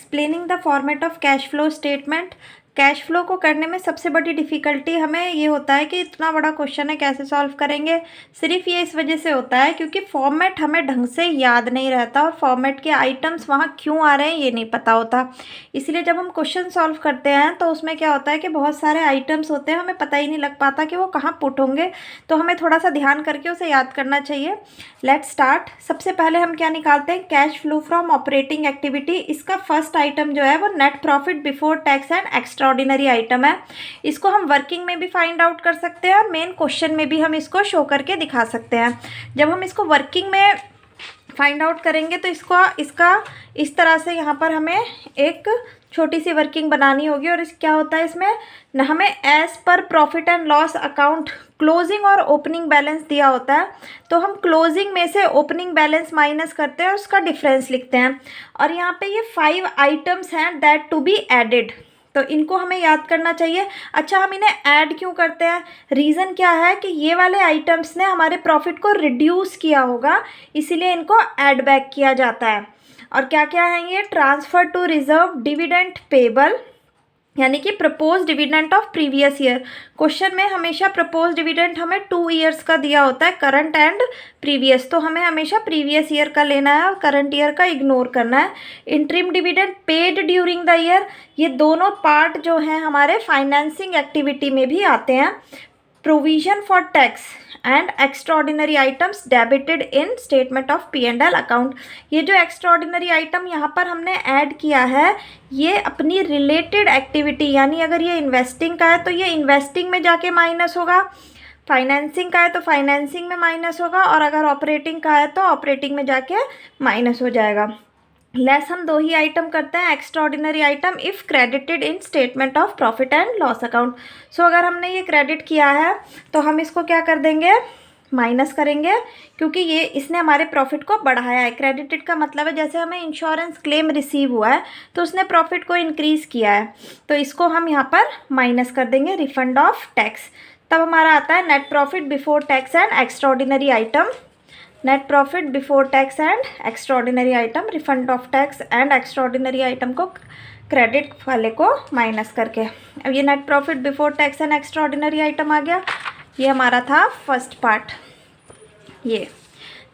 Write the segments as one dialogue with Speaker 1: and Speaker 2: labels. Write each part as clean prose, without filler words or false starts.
Speaker 1: Explaining the format of cash flow statement. Cash flow को करने में सबसे बड़ी डिफ़िकल्टी हमें ये होता है कि इतना बड़ा क्वेश्चन है, कैसे सॉल्व करेंगे। सिर्फ ये इस वजह से होता है क्योंकि फॉर्मेट हमें ढंग से याद नहीं रहता और फॉर्मेट के आइटम्स वहाँ क्यों आ रहे हैं ये नहीं पता होता। इसलिए जब हम क्वेश्चन सॉल्व करते हैं तो उसमें क्या होता है कि बहुत सारे आइटम्स होते हैं, हमें पता ही नहीं लग पाता कि वो कहाँ पुट होंगे, तो हमें थोड़ा सा ध्यान करके उसे याद करना चाहिए। Let's start. सबसे पहले हम क्या निकालते हैं, cash flow from operating activity. इसका फर्स्ट आइटम जो है वो net profit before tax and extraordinary item है। इसको हम वर्किंग में भी फाइंड आउट कर सकते हैं और मेन क्वेश्चन में भी हम इसको शो करके दिखा सकते हैं। जब हम इसको वर्किंग में फाइंड आउट करेंगे तो इसका इस तरह से यहाँ पर हमें एक छोटी सी वर्किंग बनानी होगी। और इस क्या होता है इसमें न, हमें as per profit and loss account closing और ओपनिंग बैलेंस दिया होता है, तो हम क्लोजिंग में से ओपनिंग बैलेंस माइनस करते हैं और उसका डिफरेंस लिखते हैं। और यहाँ पे ये 5 आइटम्स हैं दैट टू बी एडेड, तो इनको हमें याद करना चाहिए। अच्छा, हम इन्हें ऐड क्यों करते हैं, रीज़न क्या है कि ये वाले आइटम्स ने हमारे प्रॉफिट को रिड्यूस किया होगा, इसीलिए इनको ऐड बैक किया जाता है। और क्या क्या है ये, transfer to reserve dividend payable, यानी कि propose dividend of previous year. Question में हमेशा प्रपोज डिविडेंड हमें 2 ईयर्स का दिया होता है, करंट एंड प्रीवियस, तो हमें हमेशा प्रीवियस ईयर का लेना है और करंट ईयर का इग्नोर करना है। Interim dividend paid during the year, ये दोनों पार्ट जो हैं हमारे फाइनेंसिंग एक्टिविटी में भी आते हैं। Provision for tax and extraordinary items debited in statement of P&L account. ये जो एक्स्ट्राऑर्डिनरी आइटम यहाँ पर हमने ऐड किया है, ये अपनी रिलेटेड एक्टिविटी, यानी अगर ये इन्वेस्टिंग का है तो ये इन्वेस्टिंग में जाके माइनस होगा, फाइनेंसिंग का है तो फाइनेंसिंग में माइनस होगा, और अगर ऑपरेटिंग का है तो ऑपरेटिंग में जाके माइनस हो जाएगा। लेस हम 2 ही आइटम करते हैं, extraordinary item if credited in statement of profit and loss account. So अगर हमने ये क्रेडिट किया है तो हम इसको क्या कर देंगे, माइनस करेंगे, क्योंकि ये इसने हमारे प्रॉफिट को बढ़ाया है। क्रेडिटेड का मतलब है जैसे हमें इंश्योरेंस क्लेम रिसीव हुआ है तो उसने प्रॉफिट को इंक्रीज़ किया है, तो इसको हम यहाँ पर माइनस कर देंगे, रिफंड ऑफ टैक्स। तब हमारा आता है net profit before tax and extraordinary item. Net profit before tax and extraordinary item, refund of tax and extraordinary item को क्रेडिट वाले को माइनस करके। अब ये net profit before tax and extraordinary item आ गया, ये हमारा था फर्स्ट पार्ट। ये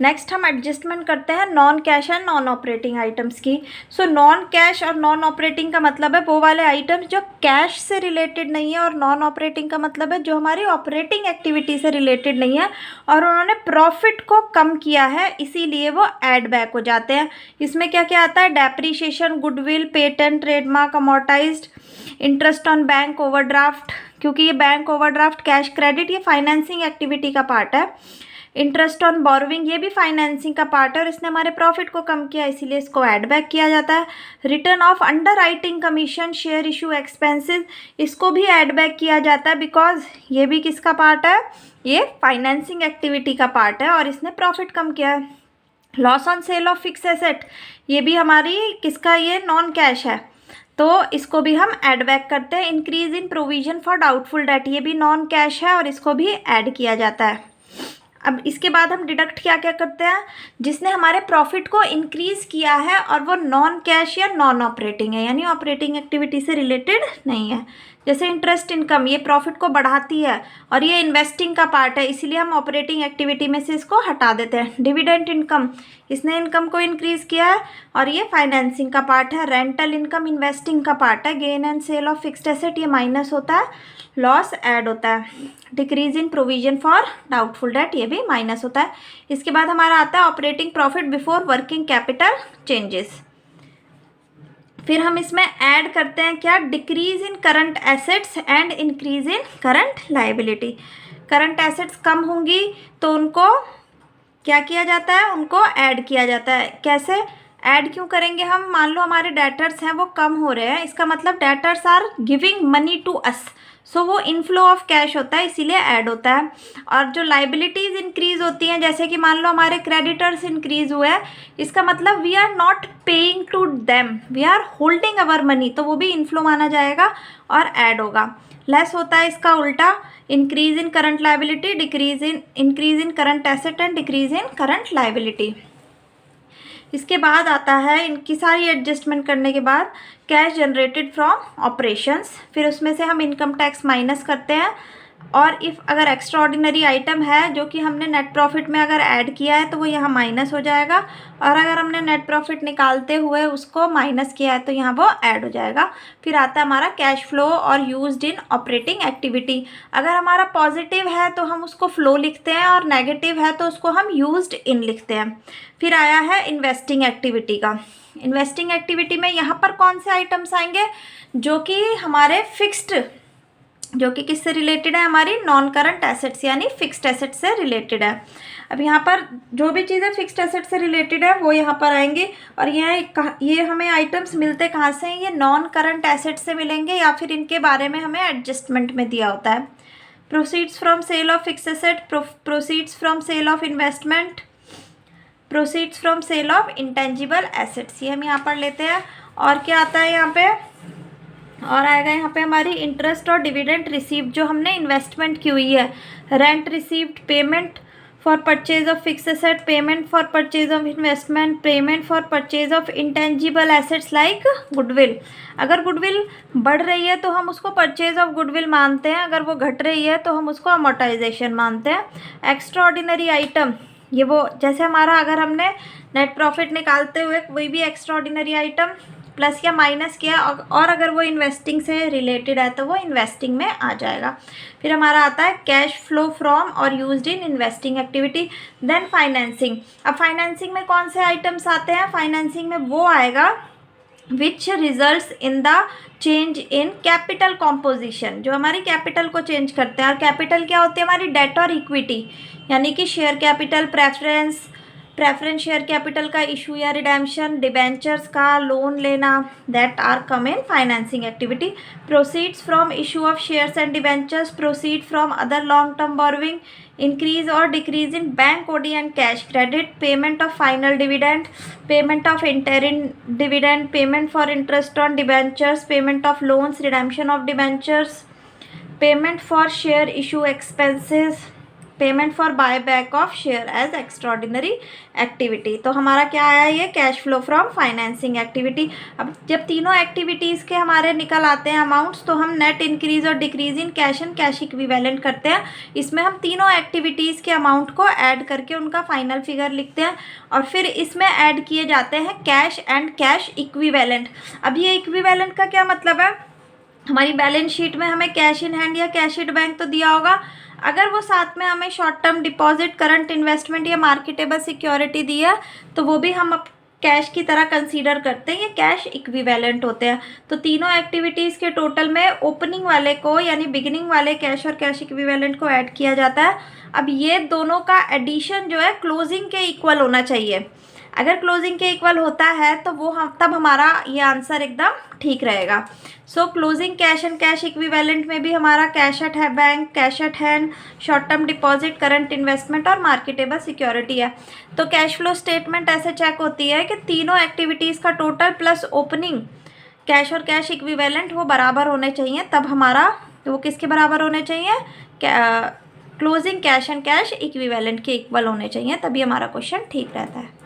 Speaker 1: नेक्स्ट हम एडजस्टमेंट करते हैं non cash and non operating items की। सो नॉन कैश और नॉन ऑपरेटिंग का मतलब है वो वाले आइटम्स जो कैश से रिलेटेड नहीं है, और नॉन ऑपरेटिंग का मतलब है जो हमारी ऑपरेटिंग एक्टिविटी से रिलेटेड नहीं है और उन्होंने प्रॉफिट को कम किया है, इसीलिए वो ऐड बैक हो जाते हैं। इसमें क्या क्या आता है, depreciation, goodwill, patent, trademark, amortised, interest on bank overdraft, क्योंकि ये बैंक ओवरड्राफ्ट, कैश क्रेडिट, ये फाइनेंसिंग एक्टिविटी का पार्ट है। इंटरेस्ट ऑन बोरोविंग, ये भी फाइनेंसिंग का पार्ट है और इसने हमारे प्रॉफिट को कम किया, इसीलिए इसको ऐड बैक किया जाता है। Return of under writing commission, share issue expenses, इसको भी ऐड बैक किया जाता है बिकॉज ये भी किसका पार्ट है, ये फाइनेंसिंग एक्टिविटी का पार्ट है और इसने प्रॉफिट कम किया है। Loss on sale of fix asset, ये भी हमारी किसका, ये नॉन कैश है, तो इसको भी हम ऐड बैक करते हैं। Increase in provision for doubtful debt, ये भी नॉन कैश है और इसको भी ऐड किया जाता है। अब इसके बाद हम डिडक्ट क्या क्या करते हैं, जिसने हमारे प्रॉफिट को इंक्रीज़ किया है और वो नॉन कैश या नॉन ऑपरेटिंग है, यानी ऑपरेटिंग एक्टिविटी से रिलेटेड नहीं है। जैसे इंटरेस्ट इनकम, ये प्रॉफिट को बढ़ाती है और ये इन्वेस्टिंग का पार्ट है, इसीलिए हम ऑपरेटिंग एक्टिविटी में से इसको हटा देते हैं। डिविडेंड इनकम, इसने इनकम को इंक्रीज़ किया है और ये फाइनेंसिंग का पार्ट है। रेंटल इनकम इन्वेस्टिंग का पार्ट है। Gain and sale of fixed asset, ये माइनस होता है, लॉस ऐड होता है। Decrease in provision for doubtful debt, ये भी माइनस होता है। इसके बाद हमारा आता है operating profit before working capital changes. फिर हम इसमें ऐड करते हैं क्या, decrease in current assets and increase in current liability. Current assets कम होंगी तो उनको क्या किया जाता है, उनको ऐड किया जाता है। कैसे ऐड क्यों करेंगे हम, मान लो हमारे डेटर्स हैं वो कम हो रहे हैं, इसका मतलब debtors are giving money to us, so वो इनफ्लो ऑफ कैश होता है, इसीलिए ऐड होता है। और जो लाइबिलिटीज़ इंक्रीज होती हैं, जैसे कि मान लो हमारे क्रेडिटर्स इंक्रीज हुए हैं, इसका मतलब we are not paying to them, we are holding our money, तो वो भी इनफ्लो माना जाएगा और ऐड होगा। लेस होता है इसका उल्टा, increase in current liability, increase in current asset and decrease in current liability. इसके बाद आता है इनकी सारी एडजस्टमेंट करने के बाद कैश जनरेटेड फ्रॉम ऑपरेशंस, फिर उसमें से हम इनकम टैक्स माइनस करते हैं, और इफ़ अगर एक्स्ट्रा ऑर्डिनरी आइटम है जो कि हमने नेट प्रॉफिट में अगर ऐड किया है तो वो यहाँ माइनस हो जाएगा, और अगर हमने नेट प्रॉफिट निकालते हुए उसको माइनस किया है तो यहाँ वो ऐड हो जाएगा। फिर आता है हमारा कैश फ्लो और यूज्ड इन ऑपरेटिंग एक्टिविटी। अगर हमारा पॉजिटिव है तो हम उसको फ्लो लिखते हैं, और नेगेटिव है तो उसको हम यूज्ड इन लिखते हैं। फिर आया है इन्वेस्टिंग एक्टिविटी का। इन्वेस्टिंग एक्टिविटी में यहाँ पर कौन से आइटम्स आएंगे, जो कि हमारे फिक्स्ड, जो कि किससे रिलेटेड है, हमारी नॉन करंट एसेट्स यानी फिक्स्ड एसेट से रिलेटेड है। अब यहाँ पर जो भी चीज़ें फिक्स्ड एसेट से रिलेटेड है वो यहाँ पर आएंगी, और ये हमें आइटम्स मिलते कहाँ से हैं, ये नॉन करंट एसेट से मिलेंगे, या फिर इनके बारे में हमें एडजस्टमेंट में दिया होता है। Proceeds from sale of fixed asset, proceeds from sale of investment, proceeds from sale of intangible assets, ये हम यहाँ पर लेते हैं। और क्या आता है यहाँ पे, और आएगा यहाँ पे हमारी इंटरेस्ट और डिविडेंड रिसीव्ड जो हमने इन्वेस्टमेंट की हुई है, rent received, payment for purchase of fix asset, payment for purchase of investment, payment for purchase of intangible assets like goodwill. अगर गुडविल बढ़ रही है तो हम उसको परचेज ऑफ गुडविल मानते हैं, अगर वो घट रही है तो हम उसको अमोर्टाइजेशन मानते हैं। एक्स्ट्रा ऑर्डिनरी आइटम, ये वो जैसे हमारा अगर हमने नेट प्रॉफिट निकालते हुए कोई भी एक्स्ट्रा ऑर्डिनरी आइटम प्लस या माइनस किया, और अगर वो इन्वेस्टिंग से रिलेटेड है तो वो इन्वेस्टिंग में आ जाएगा। फिर हमारा आता है कैश फ्लो फ्रॉम और used in investing activity. Then financing. अब फाइनेंसिंग में कौन से आइटम्स आते हैं, फाइनेंसिंग में वो आएगा which results in the change in capital composition, जो हमारी कैपिटल को चेंज करते हैं। और कैपिटल क्या होती है, हमारी डेट और इक्विटी, यानी कि share capital, preference share capital का इशू या रिडेम्पशन, डिबेंचर्स का लोन लेना, that are come in financing activity. Proceeds from issue of shares and debentures, proceed from other long term borrowing, increase और decrease in bank OD and cash credit, payment of final dividend, payment of interim dividend, payment for interest on debentures, payment of loans, redemption of debentures, payment for share issue expenses, payment for buy back of share as extraordinary activity. तो हमारा क्या आया, ये cash flow from financing activity. अब जब तीनों activities के हमारे निकल आते हैं अमाउंट्स, तो हम नेट इंक्रीज और decrease in cash and cash equivalent करते हैं। इसमें हम तीनों एक्टिविटीज़ के अमाउंट को ऐड करके उनका फाइनल फिगर लिखते हैं, और फिर इसमें ऐड किए जाते हैं कैश एंड कैश इक्विवेलेंट। अब ये इक्विवेलेंट का क्या मतलब है, हमारी बैलेंस शीट में हमें कैश इन हैंड या कैश एट बैंक तो दिया होगा, अगर वो साथ में हमें short term deposit, current investment या मार्केटेबल सिक्योरिटी दी है तो वो भी हम अब कैश की तरह कंसीडर करते हैं, ये कैश इक्विवेलेंट होते हैं। तो तीनों एक्टिविटीज़ के टोटल में ओपनिंग वाले को यानी बिगिनिंग वाले कैश और कैश इक्विवेलेंट को ऐड किया जाता है। अब ये दोनों का एडिशन जो है क्लोजिंग के इक्वल होना चाहिए। अगर क्लोजिंग के इक्वल होता है तो वो हम तब हमारा ये आंसर एकदम ठीक रहेगा। सो closing cash and cash equivalent में भी हमारा कैश एट है bank, cash at hand, short term deposit, current investment और मार्केटेबल सिक्योरिटी है। तो कैश फ्लो स्टेटमेंट ऐसे चेक होती है कि तीनों एक्टिविटीज़ का टोटल प्लस ओपनिंग कैश और कैश इक्विवेलेंट वो बराबर होने चाहिए, तब हमारा वो किसके बराबर होने चाहिए, closing cash and cash equivalent के इक्वल होने चाहिए, तभी हमारा क्वेश्चन ठीक रहता है।